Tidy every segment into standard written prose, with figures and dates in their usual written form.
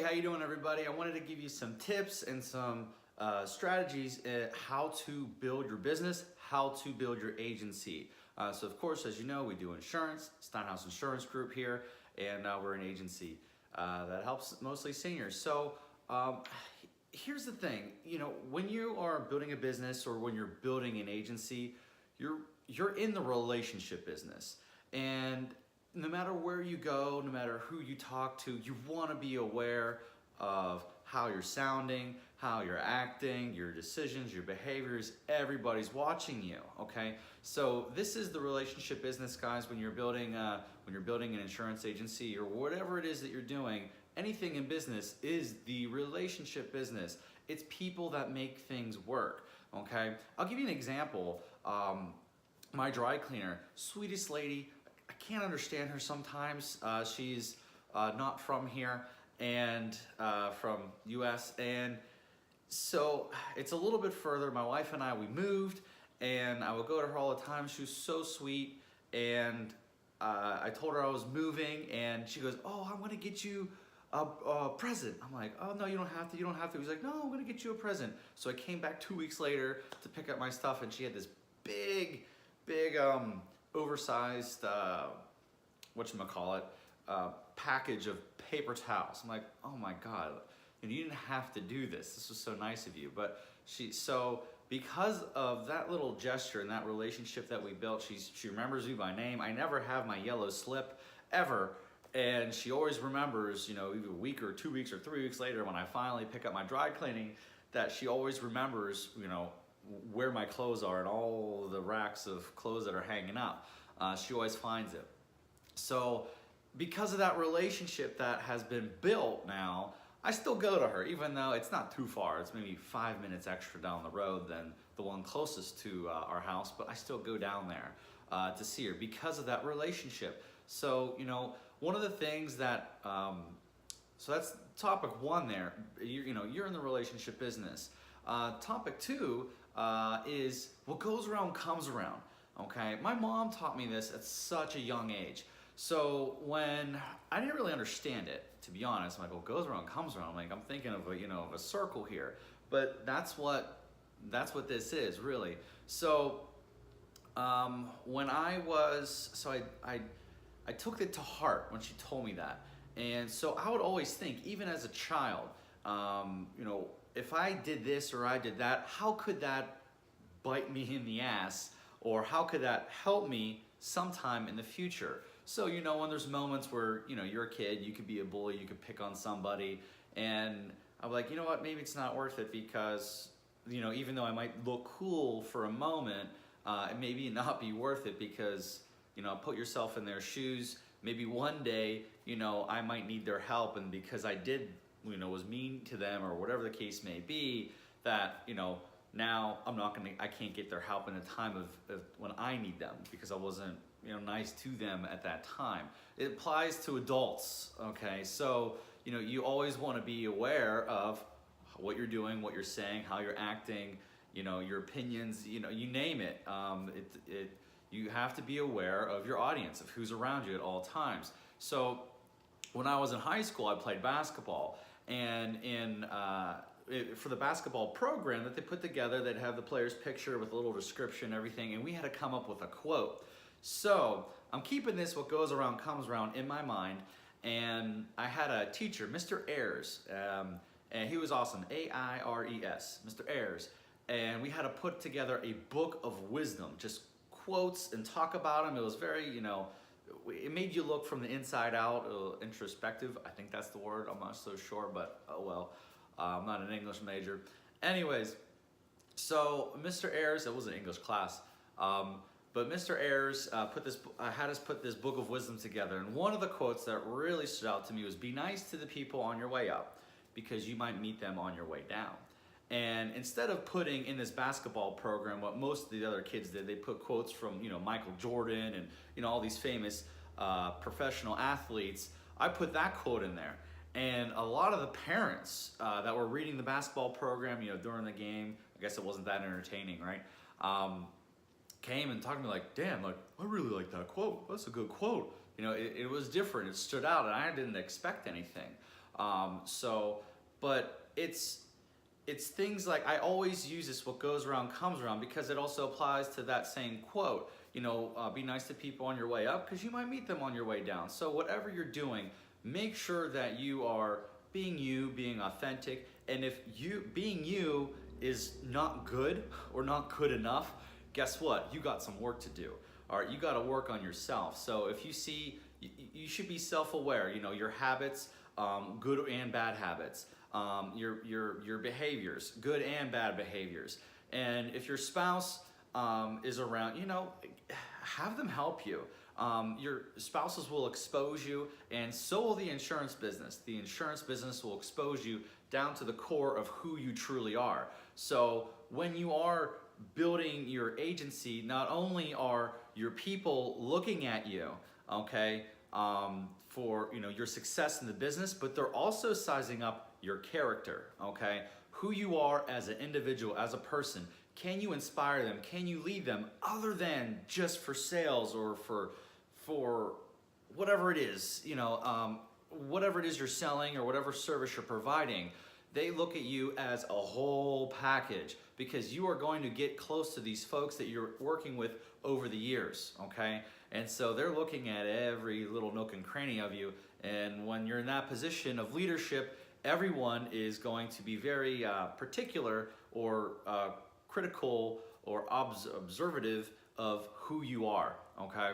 how you doing, everybody? I wanted to give you some tips and some strategies at how to build your business, how to build your agency. So of course, as you know, we do insurance, Steinhaus Insurance Group here, and we're an agency that helps mostly seniors. So here's the thing, when you are building a business or when you're building an agency, you're in the relationship business. And no matter where you go, no matter who you talk to, you want to be aware of how you're sounding, how you're acting, your decisions, your behaviors. Everybody's watching you, okay? So this is the relationship business, guys. When you're building an insurance agency or whatever it is that you're doing, anything in business is the relationship business. It's people that make things work, okay? I'll give you an example. My dry cleaner, sweetest lady. I can't understand her sometimes. She's not from here and from US, and so it's a little bit further. My wife and I, we moved, and I would go to her all the time. She was so sweet, and I told her I was moving, and she goes, "Oh, I'm gonna get you a present." I'm like, "Oh no, you don't have to. You don't have to." He's like, "No, I'm gonna get you a present." So I came back 2 weeks later to pick up my stuff, and she had this big oversized package of paper towels. I'm like, oh my God, and you didn't have to do this. This was so nice of you. But so because of that little gesture and that relationship that we built, she remembers me by name. I never have my yellow slip ever, and she always remembers, either a week or 2 weeks or 3 weeks later when I finally pick up my dry cleaning, that she always remembers, where my clothes are and all the racks of clothes that are hanging up. She always finds it. So because of that relationship that has been built now, I still go to her, even though it's not too far. It's maybe 5 minutes extra down the road than the one closest to our house, but I still go down there to see her because of that relationship. So, one of the things that, so that's topic one there. You're in the relationship business. Topic two is what goes around comes around. Okay, my mom taught me this at such a young age. So when I didn't really understand it, to be honest, I'm like, what goes around comes around. I'm thinking of a circle here, but that's what this is really. So when I took it to heart when she told me that, and so I would always think, even as a child, if I did this or I did that, how could that bite me in the ass, or how could that help me sometime in the future? So, when there's moments where, you're a kid, you could be a bully, you could pick on somebody, and I'm like, you know what, maybe it's not worth it because, even though I might look cool for a moment, it maybe not be worth it because, put yourself in their shoes. Maybe one day, I might need their help, and because I did, was mean to them or whatever the case may be, that, now I can't get their help in a time of when I need them because I wasn't, nice to them at that time. It applies to adults, okay? So, you always want to be aware of what you're doing, what you're saying, how you're acting, your opinions, you name it. You have to be aware of your audience, of who's around you at all times. So when I was in high school, I played basketball, and for the basketball program that they put together, they'd have the player's picture with a little description, everything, and we had to come up with a quote. So I'm keeping this what goes around comes around in my mind, and I had a teacher, Mr. Ayers, and he was awesome, A-I-R-E-S, Mr. Ayers, and we had to put together a book of wisdom, just quotes and talk about them. It was very, it made you look from the inside out, introspective, I think that's the word, I'm not so sure, but oh well. I'm not an English major. Anyways, so Mr. Ayers, it was an English class, but Mr. Ayers had us put this book of wisdom together, and one of the quotes that really stood out to me was, "Be nice to the people on your way up, because you might meet them on your way down." And instead of putting in this basketball program what most of the other kids did, they put quotes from Michael Jordan and all these famous professional athletes. I put that quote in there. And a lot of the parents that were reading the basketball program, during the game, I guess it wasn't that entertaining, right? Came and talked to me like, "Damn, I really like that quote. That's a good quote." It was different. It stood out, and I didn't expect anything. But it's things like, I always use this, what goes around comes around, because it also applies to that same quote. Be nice to people on your way up, because you might meet them on your way down. So whatever you're doing, make sure that you are you, being authentic. And if being you is not good or not good enough, guess what? You got some work to do. All right, you got to work on yourself. So if you see, you should be self-aware. Your habits, good and bad habits, your behaviors, good and bad behaviors. And if your spouse is around, have them help you. Your spouses will expose you, and so will the insurance business. The insurance business will expose you down to the core of who you truly are. So when you are building your agency, not only are your people looking at you, okay, for your success in the business, but they're also sizing up your character, okay? Who you are as an individual, as a person. Can you inspire them? Can you lead them, other than just for sales or for whatever it is, whatever it is you're selling or whatever service you're providing? They look at you as a whole package, because you are going to get close to these folks that you're working with over the years, okay? And so they're looking at every little nook and cranny of you. And when you're in that position of leadership, everyone is going to be very particular or critical or observative of who you are, okay?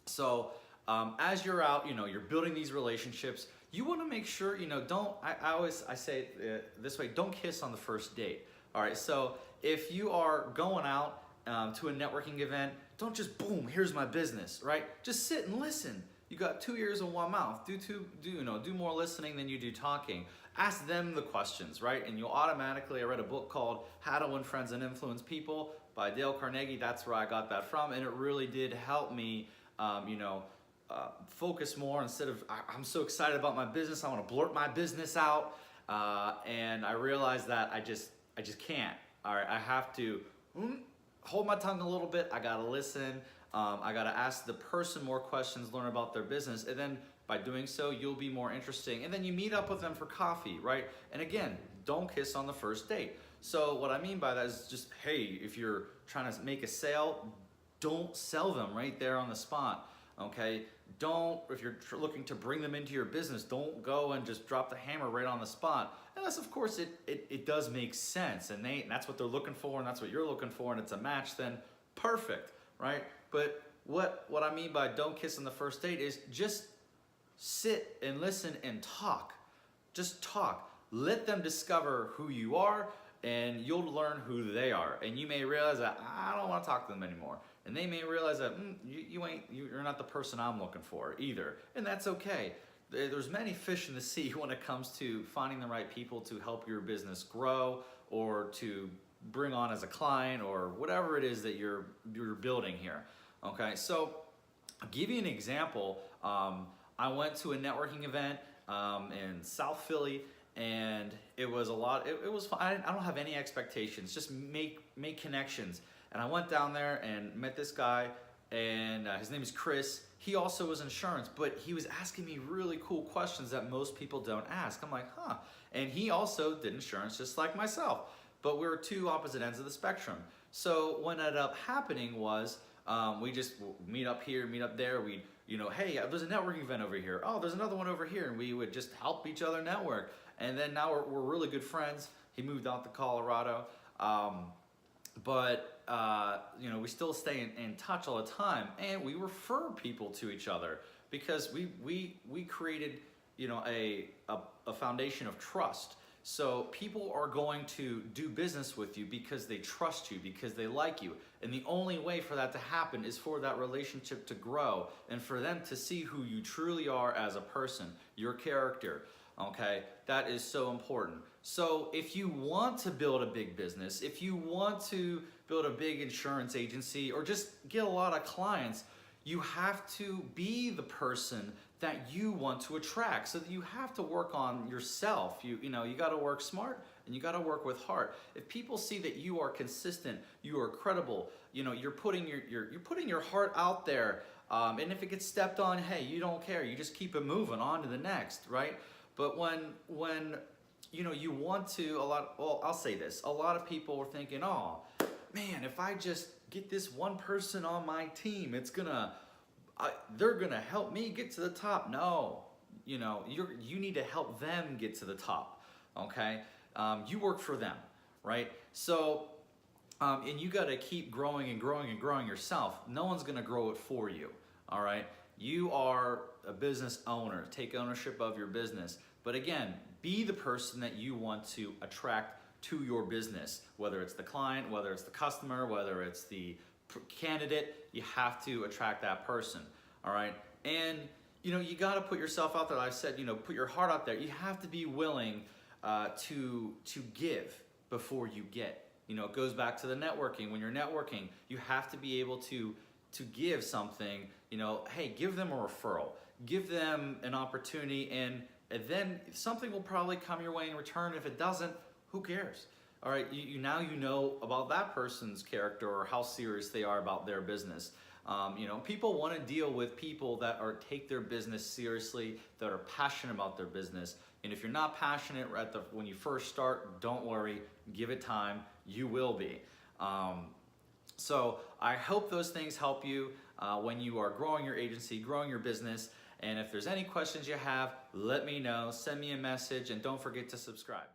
So as you're out, you're building these relationships, you want to make sure, I say it this way, don't kiss on the first date. All right, so if you are going out to a networking event, don't just boom, here's my business, right? Just sit and listen. You got 2 ears and 1 mouth. Do more listening than you do talking. Ask them the questions, right? And you'll automatically, I read a book called How to Win Friends and Influence People by Dale Carnegie. That's where I got that from, and it really did help me, focus more. Instead of, I'm so excited about my business, I want to blurt my business out, and I realized that I just can't. All right, I have to hold my tongue a little bit. I gotta listen. I gotta ask the person more questions, learn about their business, and then by doing so, you'll be more interesting. And then you meet up with them for coffee, right? And again, don't kiss on the first date. So what I mean by that is just, hey, if you're trying to make a sale, don't sell them right there on the spot, okay? If you're looking to bring them into your business, don't go and just drop the hammer right on the spot. Unless, of course, it does make sense, and that's what they're looking for, and that's what you're looking for, and it's a match, then perfect, right? But what I mean by don't kiss on the first date is just sit and listen and talk. Just talk. Let them discover who you are, and you'll learn who they are. And you may realize that I don't want to talk to them anymore. And they may realize that you're not the person I'm looking for either. And that's okay. There's many fish in the sea when it comes to finding the right people to help your business grow, or to bring on as a client, or whatever it is that you're building here. Okay, so I'll give you an example. I went to a networking event in South Philly, and it was a lot. It was fun. I don't have any expectations. Just make connections. And I went down there and met this guy, and his name is Chris. He also was insurance, but he was asking me really cool questions that most people don't ask. I'm like, huh. And he also did insurance just like myself, but we were two opposite ends of the spectrum. So what ended up happening was we just meet up here, meet up there. We'd, hey, there's a networking event over here. Oh, there's another one over here. And we would just help each other network. And then now we're really good friends. He moved out to Colorado. But we still stay in touch all the time, and we refer people to each other, because we created a foundation of trust. So people are going to do business with you because they trust you, because they like you. And the only way for that to happen is for that relationship to grow, and for them to see who you truly are as a person, your character. Okay, that is so important. So if you want to build a big business, if you want to build a big insurance agency, or just get a lot of clients, you have to be the person that you want to attract. So that you have to work on yourself. You got to work smart, and you got to work with heart. If people see that you are consistent, you are credible, you're putting your heart out there, and if it gets stepped on, hey, you don't care. You just keep it moving on to the next, right? But when you want to, well, I'll say this, a lot of people are thinking, oh man, if I just get this one person on my team, they're gonna help me get to the top. No, you need to help them get to the top. Okay, you work for them, right? So, and you got to keep growing and growing and growing yourself. No one's gonna grow it for you. All right, you are a business owner. Take ownership of your business. But again, be the person that you want to attract to your business, whether it's the client, whether it's the customer, whether it's the candidate. You have to attract that person. All right, and you got to put yourself out there. Like I said, put your heart out there. You have to be willing to give before you get. It goes back to the networking. When you're networking, you have to be able to give something. Hey, give them a referral, give them an opportunity, and then something will probably come your way in return. If it doesn't, who cares? All right, now you know about that person's character or how serious they are about their business. People want to deal with people that take their business seriously, that are passionate about their business. And if you're not passionate when you first start, don't worry, give it time, you will be. So I hope those things help you when you are growing your agency, growing your business. And if there's any questions you have, let me know, send me a message, and don't forget to subscribe.